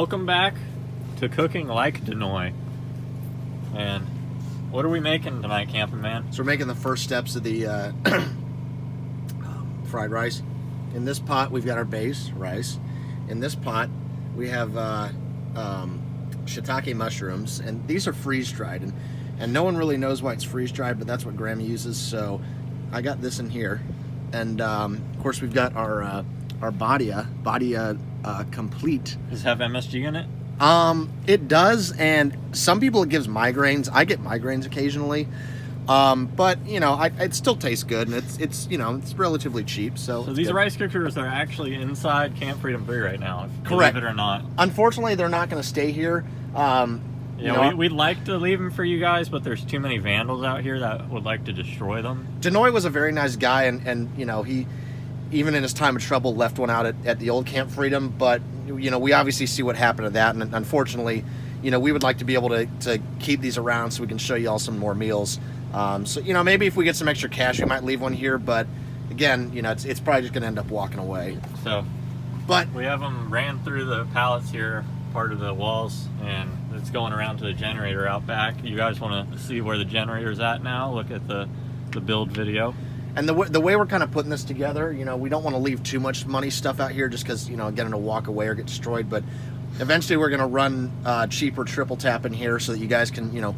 welcome back to Cooking Like Denoy. And what are we making tonight, Camping Man? So we're making the first steps of the fried rice. In this pot, we've got our base rice. In this pot, we have shiitake mushrooms, and these are freeze-dried. And no one really knows why it's freeze-dried, but that's what Grandma uses. So I got this in here, and of course we've got our Badia Complete. Does it have MSG in it? It does, and some people it gives migraines. I get migraines occasionally, but you know, it still tastes good, and it's you know, it's relatively cheap. So these rice cookers are actually inside Camp Freedom 3 right now. Correct. Believe it or not. Unfortunately, they're not going to stay here. Yeah, we'd like to leave them for you guys, but there's too many vandals out here that would like to destroy them. Denoy was a very nice guy, and you know, he, even in his time of trouble, left one out at the old Camp Freedom. But you know, we obviously see what happened to that, and unfortunately, you know, we would like to be able to keep these around so we can show you all some more meals. So you know, maybe if we get some extra cash, we might leave one here. But again, you know, it's probably just going to end up walking away. So, but we have them ran through the pallets here, part of the walls, and it's going around to the generator out back. You guys want to see where the generator's at now? Look at the build video. And the way we're kind of putting this together, you know, we don't want to leave too much money stuff out here just because, you know, again, it'll walk away or get destroyed. But eventually we're going to run cheaper triple tap in here so that you guys can, you know,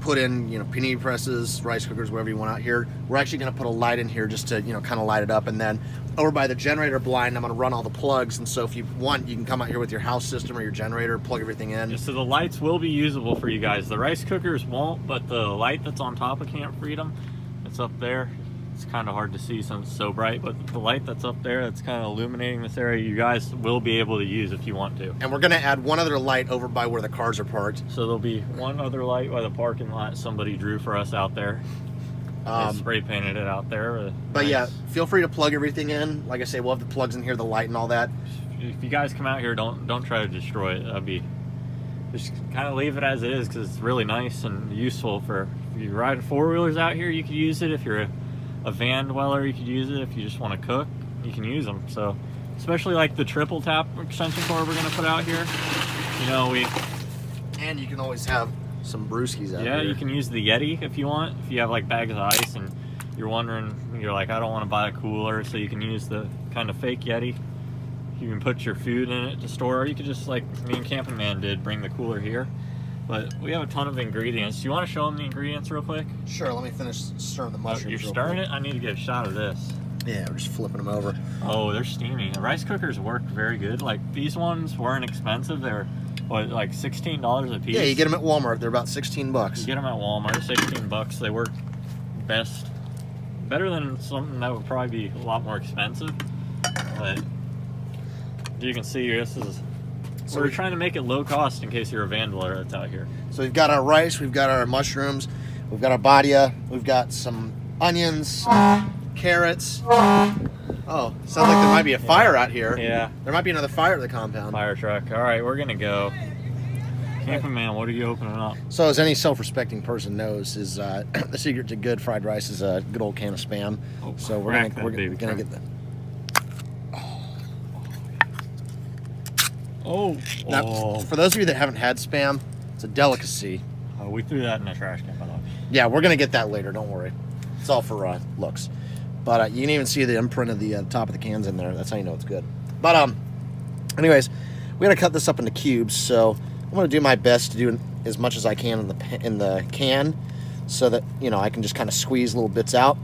put in, you know, panini presses, rice cookers, whatever you want out here. We're actually going to put a light in here just to, you know, kind of light it up. And then over by the generator blind, I'm going to run all the plugs. And so if you want, you can come out here with your house system or your generator, plug everything in. Yeah, so the lights will be usable for you guys. The rice cookers won't, but the light that's on top of Camp Freedom, it's up there. It's kind of hard to see since it's so bright, but the light that's up there that's kind of illuminating this area, you guys will be able to use if you want to. And we're going to add one other light over by where the cars are parked. So there'll be one other light by the parking lot somebody drew for us out there. They spray painted it out there. But nice. Yeah, feel free to plug everything in. Like I say, we'll have the plugs in here, the light and all that. If you guys come out here, don't try to destroy it. That'd be, just kind of leave it as it is, because it's really nice and useful for, if you ride four-wheelers out here, you could use it. If you're a van dweller, you could use it. If you just want to cook, you can use them. So especially like the triple tap extension cord we're going to put out here, you know, and you can always have some brewskis out yeah here. You can use the Yeti if you want. If you have like bags of ice and you're wondering, you're like, I don't want to buy a cooler, so you can use the kind of fake Yeti. You can put your food in it to store, or you could just, like me and Camping Man did, bring the cooler here. But we have a ton of ingredients. Do you want to show them the ingredients real quick? Sure, let me finish stirring the mushrooms. You're stirring it? I need to get a shot of this. Yeah, we're just flipping them over. Oh, they're steamy. The rice cookers work very good. Like, these ones weren't expensive. They're, what, like $16 a piece? Yeah, you get them at Walmart. They're about 16 bucks. You get them at Walmart, 16 bucks. They work best. Better than something that would probably be a lot more expensive. But you can see this is... So we're trying to make it low cost in case you're a vandler that's out here. So we've got our rice, we've got our mushrooms, we've got our badia, we've got some onions, carrots. Oh, sounds like there might be a fire out here. Yeah. There might be another fire at the compound. Fire truck. All right, we're gonna go. Camping Man, what are you opening up? So as any self-respecting person knows, is the secret to good fried rice is a good old can of Spam. Oh, so we're gonna get that. Oh. Now, for those of you that haven't had Spam, it's a delicacy. Oh, we threw that in the trash can, by the way. Yeah, we're gonna get that later. Don't worry. It's all for looks. But you can even see the imprint of the top of the cans in there. That's how you know it's good. But anyways, we gotta cut this up into cubes. So I'm gonna do my best to do as much as I can in the can, so that you know I can just kind of squeeze little bits out,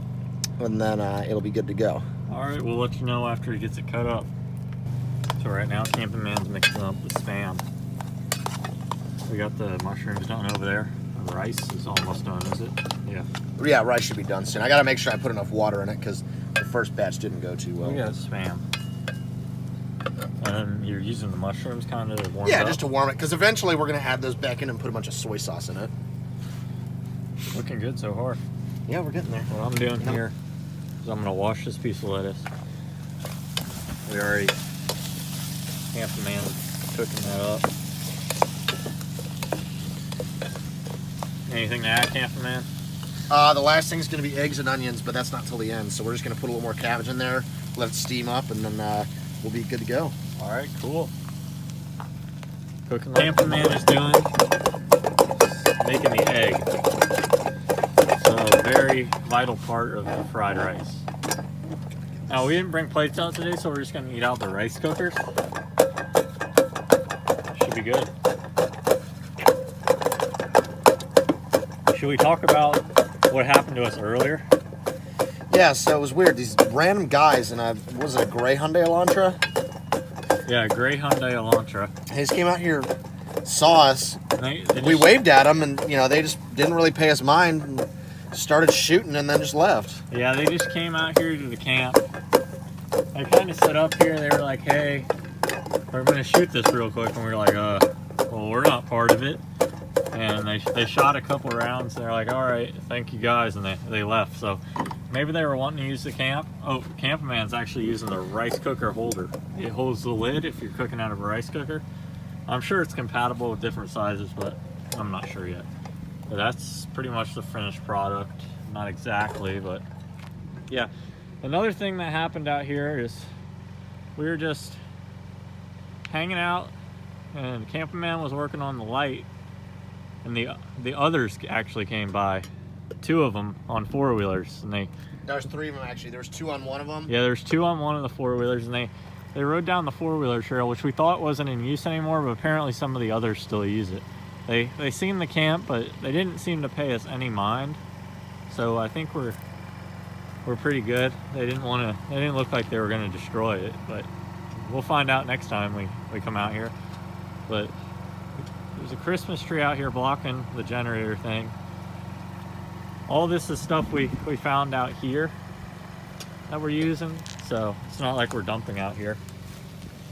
and then it'll be good to go. All right, we'll let you know after he gets it cut up. So right now, Camping Man's mixing up the Spam. We got the mushrooms done over there. The rice is almost done, is it? Yeah. Yeah, rice should be done soon. I gotta make sure I put enough water in it because the first batch didn't go too well. We got Spam. And you're using the mushrooms kind of to warm it up? Yeah, just to warm it, because eventually we're gonna add those back in and put a bunch of soy sauce in it. Looking good so far. Yeah, we're getting there. What I'm doing here is I'm gonna wash this piece of lettuce. We already, Camping Man cooking that up. Anything to add, Camping Man? The last thing is going to be eggs and onions, but that's not till the end. So we're just going to put a little more cabbage in there, let it steam up, and then we'll be good to go. All right, cool. cooking. Camping Man is doing making the egg. So a very vital part of the fried rice. Now we didn't bring plates out today, so we're just gonna eat out the rice cookers. Should be good. Should we talk about what happened to us earlier? Yeah, so it was weird. These random guys, and was it a gray Hyundai Elantra? Yeah, gray Hyundai Elantra. They just came out here, saw us. They We waved at them, and they just didn't really pay us mind. And started shooting, and then just left. Yeah, they just came out here to the camp. They kind of set up here. They were like, "Hey, we're gonna shoot this real quick," and we were like, well, we're not part of it." And they shot a couple rounds. They're like, "All right, thank you guys," and they left. So maybe they were wanting to use the camp. Oh, Camping Man's actually using the rice cooker holder. It holds the lid if you're cooking out of a rice cooker. I'm sure it's compatible with different sizes, but I'm not sure yet. But that's pretty much the finished product. Not exactly, but yeah. Another thing that happened out here is we were just hanging out, and Camping Man was working on the light, and the others actually came by, 2 of them on 4-wheelers, and There's 3 of them actually. There's 2 on one of them. yeah, there's 2 on one of the 4-wheelers, and they rode down the 4-wheeler trail, which we thought wasn't in use anymore, but apparently some of the others still use it. They seen the camp, but they didn't seem to pay us any mind, so I think we're pretty good. They didn't look like they were going to destroy it, but we'll find out next time we come out here. But there's a Christmas tree out here blocking the generator thing. All this is stuff we found out here that we're using, so it's not like we're dumping out here.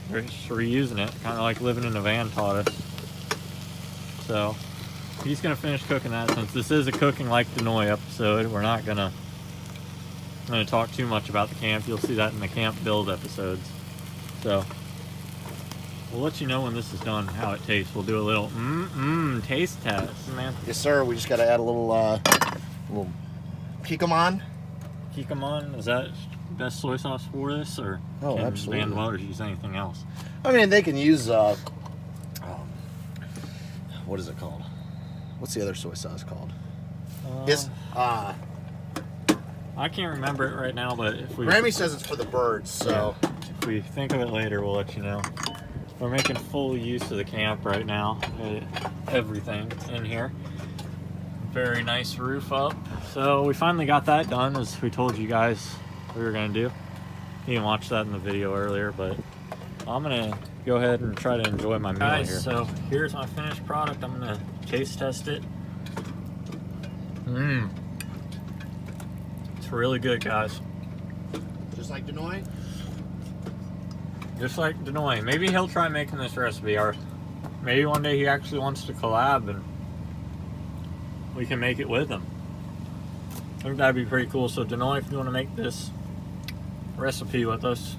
We're just reusing it, kind of like living in a van taught us. So he's gonna finish cooking that. Since this is a cooking like Denoy episode, we're not gonna talk too much about the camp. You'll see that in the camp build episodes. So we'll let you know when this is done how it tastes. We'll do a little taste test, man. Yes, sir. We just got to add a little Kikkoman. Kikkoman, is that best soy sauce for this, or Oh, can absolutely. Van Butters use anything else? I mean, they can use what is it called? What's the other soy sauce called? I can't remember it right now, but if we Grammy says it's for the birds, so if we think of it later, we'll let you know. We're making full use of the camp right now. Everything in here. Very nice roof up. So we finally got that done, as we told you guys we were gonna do. You didn't watch that in the video earlier, but I'm gonna go ahead and try to enjoy my meal here. So here's my finished product. I'm gonna taste test it. It's really good, guys. just like Denoy. Just like Denoy. Maybe he'll try making this recipe, or maybe one day he actually wants to collab and we can make it with him. I think that'd be pretty cool. So Denoy, if you want to make this recipe with us,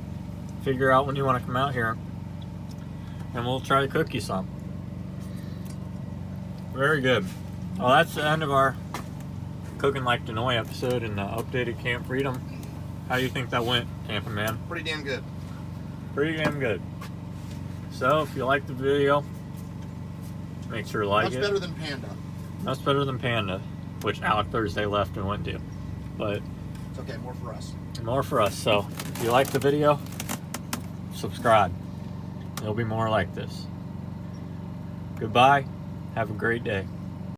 figure out when you want to come out here and we'll try to cook you some. Very good. Well, that's the end of our Cooking Like Denoy episode and the updated Camp Freedom. How do you think that went, Camping Man? Pretty damn good. Pretty damn good. So if you liked the video, make sure to like it. Much better than Panda. That's better than Panda, which Alec Thursday left and went to. But It's okay, more for us. more for us. So if you like the video, subscribe. There'll be more like this. Goodbye. Have a great day.